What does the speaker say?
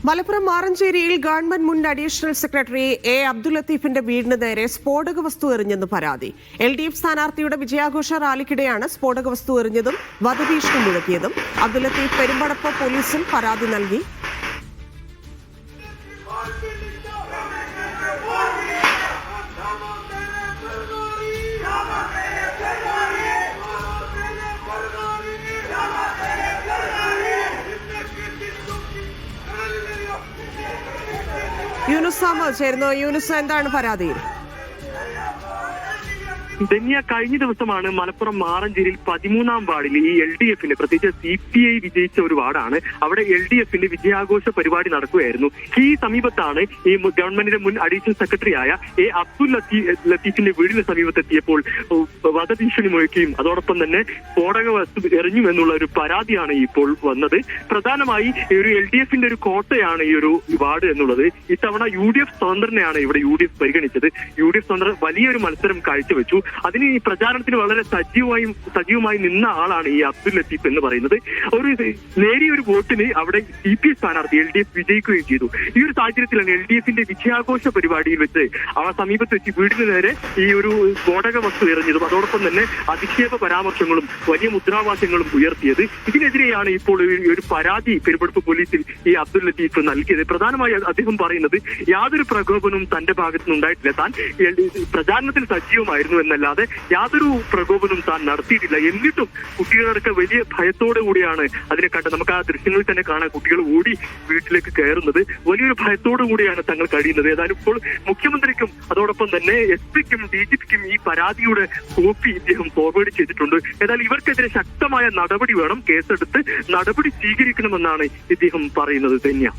Malappuram മാറഞ്ചേരിയിൽ government മുൻ additional secretary A Abdul ലത്തീഫിന്റെ വീടിന് നേരെ സ്ഫോടക വസ്തു എറിഞ്ഞെന്ന് പരാതി. LDF സ്ഥാനാർത്ഥിയുടെ വിജയാഘോഷ റാലിക്കിടെയാണ് സ്ഫോടക വസ്തു എറിഞ്ഞതും വധഭീഷണി മുഴക്കിയതും. അബ്ദുൽ ലത്തീഫ് പെരുമ്പടപ്പ് പോലീസിൽ പരാതി നൽകി. യൂനുസ് ചേരുന്നു. യൂനുസ്, എന്താണ് പരാതി? ധന്യ, കഴിഞ്ഞ ദിവസമാണ് മലപ്പുറം മാറഞ്ചേരിയിൽ 13-ാം വാർഡിൽ ഈ LDFന്റെ, പ്രത്യേകിച്ച് CPI വിജയിച്ച ഒരു വാർഡാണ്. അവിടെ LDFന്റെ വിജയാഘോഷ പരിപാടി നടക്കുകയായിരുന്നു. ഈ സമീപത്താണ് ഈ ഗവൺമെന്റിന്റെ മുൻ അഡീഷണൽ സെക്രട്ടറിയായ എ അബ്ദുൽ ലത്തീഫിന്റെ വീടിന് സമീപത്തെത്തിയപ്പോൾ വധഭീഷണി മുഴക്കുകയും അതോടൊപ്പം തന്നെ സ്ഫോടക വസ്തു എറിഞ്ഞു എന്നുള്ള ഒരു പരാതിയാണ് ഇപ്പോൾ വന്നത്. പ്രധാനമായി ഒരു LDFന്റെ ഒരു കോട്ടയാണ് ഈ ഒരു വാർഡ് എന്നുള്ളത്. ഇത്തവണ UDF സ്വതന്ത്രനെയാണ് ഇവിടെ UDF പരിഗണിച്ചത്. UDF സ്വതന്ത്രൻ വലിയൊരു മത്സരം കാഴ്ചവെച്ചു. അതിന് ഈ പ്രചാരണത്തിന് വളരെ സജീവമായി നിന്ന ആളാണ് ഈ അബ്ദുൽ ലത്തീഫ് എന്ന് പറയുന്നത്. ഒരു നേരിയൊരു വോട്ടിന് അവിടെ CPI സ്ഥാനാർത്ഥി LDF വിജയിക്കുകയും ചെയ്തു. ഈ ഒരു സാഹചര്യത്തിലാണ് LDFന്റെ വിജയാഘോഷ പരിപാടിയിൽ വെച്ച് ആ സമീപത്ത് വെച്ച് വീടിന് നേരെ ഈ ഒരു സ്ഫോടക വസ്തു എറിഞ്ഞതും അതോടൊപ്പം തന്നെ അധിക്ഷേപ പരാമർശങ്ങളും വലിയ മുദ്രാവാക്യങ്ങളും ഉയർത്തിയത്. ഇതിനെതിരെയാണ് ഇപ്പോൾ ഒരു പരാതി പെരുമ്പടപ്പ് പോലീസിൽ ഈ അബ്ദുൽ ലത്തീഫ് നൽകിയത്. പ്രധാനമായി അദ്ദേഹം പറയുന്നത് യാതൊരു പ്രകോപനവും തന്റെ ഭാഗത്തുനിന്ന് ഉണ്ടായിട്ടില്ല. താൻ പ്രചാരണത്തിൽ സജീവമായിരുന്നു എന്നല്ലാതെ യാതൊരു പ്രകോപനവും താൻ നടത്തിയിട്ടില്ല. എന്നിട്ടും കുട്ടികളടക്കം വലിയ ഭയത്തോടു കൂടിയാണ് അതിനെ കണ്ടത്. നമുക്ക് ആ ദൃശ്യങ്ങളിൽ തന്നെ കാണാൻ കുട്ടികൾ ഓടി വീട്ടിലേക്ക് കയറുന്നത്. വലിയൊരു ഭയത്തോടു കൂടിയാണ് തങ്ങൾ കഴിയുന്നത്. ഏതായാലും ഇപ്പോൾ മുഖ്യമന്ത്രിക്കും അതോടൊപ്പം തന്നെ SP-ക്കും DGP-ക്കും ഈ പരാതിയുടെ കോപ്പി ഇദ്ദേഹം ഫോർവേഡ് ചെയ്തിട്ടുണ്ട്. ഏതായാലും ഇവർക്കെതിരെ ശക്തമായ നടപടി വേണം, കേസെടുത്ത് നടപടി സ്വീകരിക്കണമെന്നാണ് ഇദ്ദേഹം പറയുന്നത്. ധന്യ.